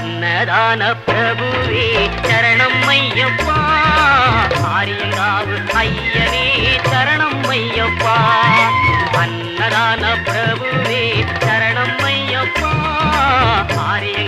அன்னதான பிரபுவே சரணம் ஐயப்பா, ஆரியங்காவு ஐயனே சரணம் ஐயப்பா. அன்னதான பிரபுவே சரணம் ஐயப்பா, ஆரிய